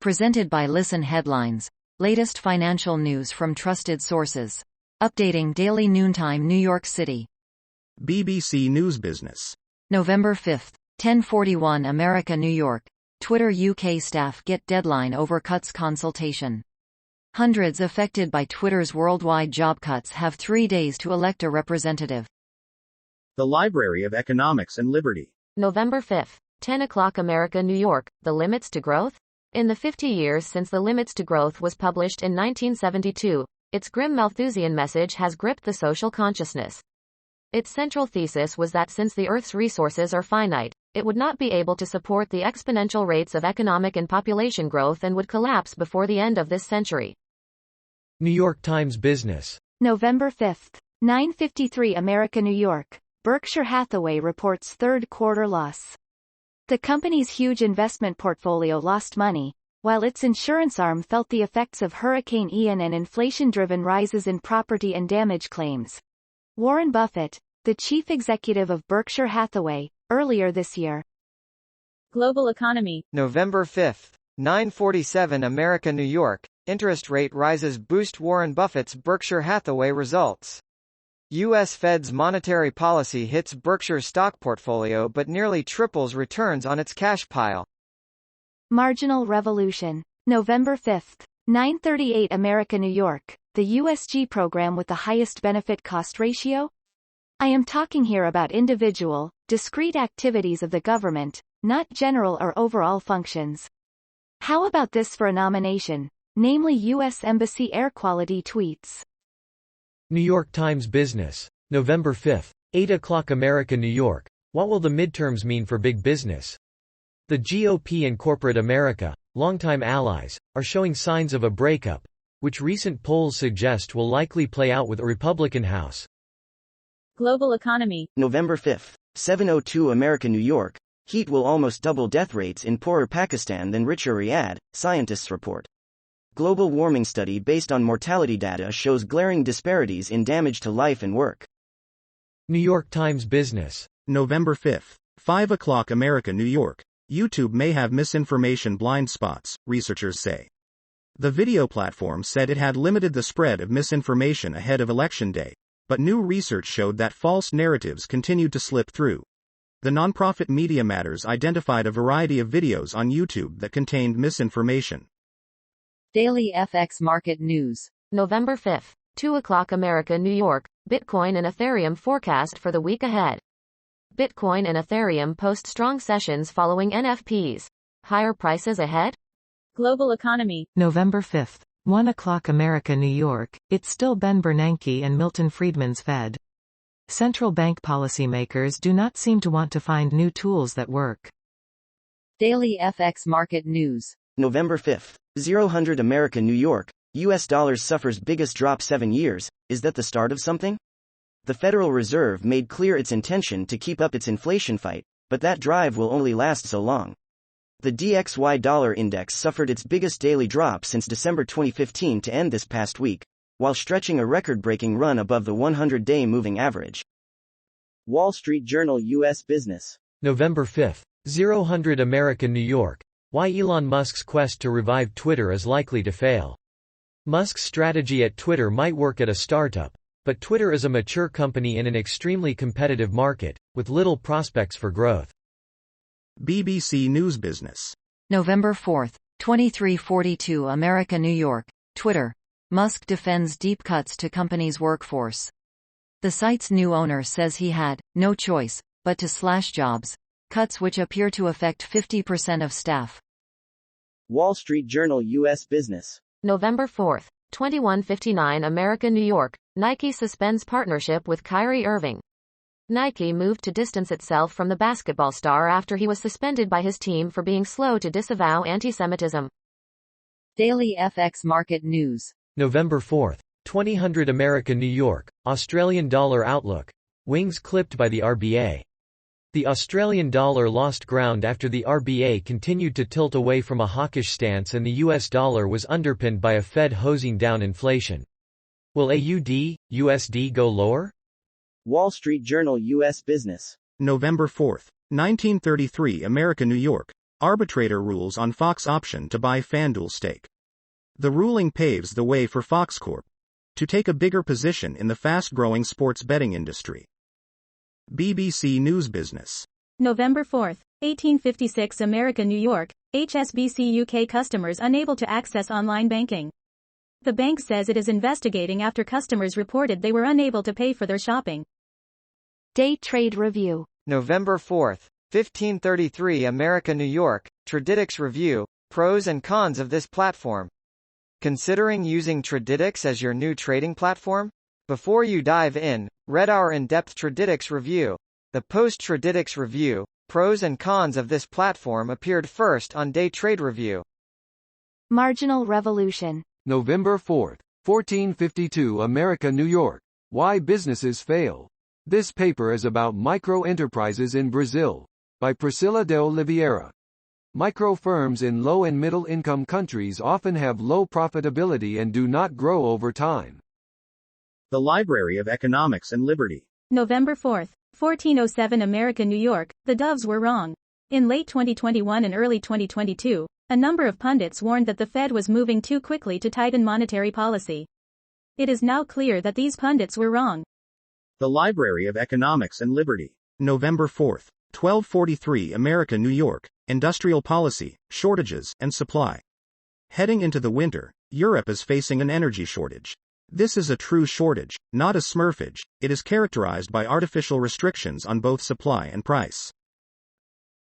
Presented by Listen Headlines. Latest financial news from trusted sources. Updating daily noontime New York City. BBC News Business. November 5, 10:41 America New York. Twitter UK staff get deadline over cuts consultation. Hundreds affected by Twitter's worldwide job cuts have 3 days to elect a representative. The Library of Economics and Liberty. November 5, 10 o'clock America New York. The limits to growth? In the 50 years since The Limits to Growth was published in 1972, its grim Malthusian message has gripped the social consciousness. Its central thesis was that since the Earth's resources are finite, it would not be able to support the exponential rates of economic and population growth and would collapse before the end of this century. New York Times Business. November 5, 9:53 America New York. Berkshire Hathaway reports third quarter loss. The company's huge investment portfolio lost money, while its insurance arm felt the effects of Hurricane Ian and inflation-driven rises in property and damage claims. Warren Buffett, the chief executive of Berkshire Hathaway, earlier this year. Global economy. November 5, 9:47 America New York. Interest rate rises boost Warren Buffett's Berkshire Hathaway results. U.S. Fed's monetary policy hits Berkshire's stock portfolio but nearly triples returns on its cash pile. Marginal revolution. November 5, 9:38 America New York. The USG program with the highest benefit-cost ratio? I am talking here about individual, discrete activities of the government, not general or overall functions. How about this for a nomination, namely U.S. Embassy air quality tweets? New York Times Business. November 5, 8 o'clock America New York. What will the midterms mean for big business? The GOP and corporate America, longtime allies, are showing signs of a breakup, which recent polls suggest will likely play out with a Republican House. Global economy. November 5, 7:02 America New York. Heat will almost double death rates in poorer Pakistan than richer Riyadh, scientists report. Global warming study based on mortality data shows glaring disparities in damage to life and work. New York Times Business. November 5, 5 o'clock America New York. YouTube may have misinformation blind spots, researchers say. The video platform said it had limited the spread of misinformation ahead of Election Day, but new research showed that false narratives continued to slip through. The nonprofit Media Matters identified a variety of videos on YouTube that contained misinformation. Daily FX Market News. November 5, 2 o'clock America New York. Bitcoin and Ethereum forecast for the week ahead. Bitcoin and Ethereum post strong sessions following NFPs. Higher prices ahead? Global economy. November 5, 1 o'clock America New York. It's still Ben Bernanke and Milton Friedman's Fed. Central bank policymakers do not seem to want to find new tools that work. Daily FX Market News. November 5, 0:00 America New York. US dollars suffers biggest drop 7 years. Is that the start of something? The Federal Reserve made clear its intention to keep up its inflation fight, but that drive will only last so long. The DXY dollar index suffered its biggest daily drop since December 2015 to end this past week, while stretching a record-breaking run above the 100-day moving average. Wall Street Journal US Business. November 5, 0:00 America New York. Why Elon Musk's quest to revive Twitter is likely to fail. Musk's strategy at Twitter might work at a startup, but Twitter is a mature company in an extremely competitive market, with little prospects for growth. BBC News Business. November 4, 23:42 America New York. Twitter. Musk defends deep cuts to company's workforce. The site's new owner says he had no choice but to slash jobs, cuts which appear to affect 50% of staff. Wall Street Journal US Business. November 4, 21:59 America New York. Nike suspends partnership with Kyrie Irving. Nike moved to distance itself from the basketball star after he was suspended by his team for being slow to disavow anti-Semitism. Daily FX Market News. November 4, 20:00 America New York. Australian dollar outlook. Wings clipped by the RBA. The Australian dollar lost ground after the RBA continued to tilt away from a hawkish stance and the US dollar was underpinned by a Fed hosing down inflation. Will AUD/USD go lower? Wall Street Journal US Business. November 4, 1933 America New York. Arbitrator rules on Fox option to buy FanDuel stake. The ruling paves the way for Fox Corp to take a bigger position in the fast-growing sports betting industry. BBC News Business. November 4, 1856 America, New York, HSBC UK customers unable to access online banking. The bank says it is investigating after customers reported they were unable to pay for their shopping. Day Trade Review. November 4, 1533 America, New York, Traditix Review, Pros and Cons of this platform. Considering using Traditix as your new trading platform? Before you dive in, read our in-depth Traditix review. The post-Traditix review, Pros and Cons of this platform appeared first on Day Trade Review. Marginal Revolution. November 4, 1452 America, New York, Why Businesses Fail. This paper is about micro-enterprises in Brazil, by Priscila de Oliveira. Micro-firms in low and middle-income countries often have low profitability and do not grow over time. The Library of Economics and Liberty. November 4, 1407 America, New York, the doves were wrong. In late 2021 and early 2022, a number of pundits warned that the Fed was moving too quickly to tighten monetary policy. It is now clear that these pundits were wrong. The Library of Economics and Liberty. November 4, 1243 America, New York, Industrial Policy, Shortages, and Supply. Heading into the winter, Europe is facing an energy shortage. This is a true shortage, not a smurfage. It is characterized by artificial restrictions on both supply and price.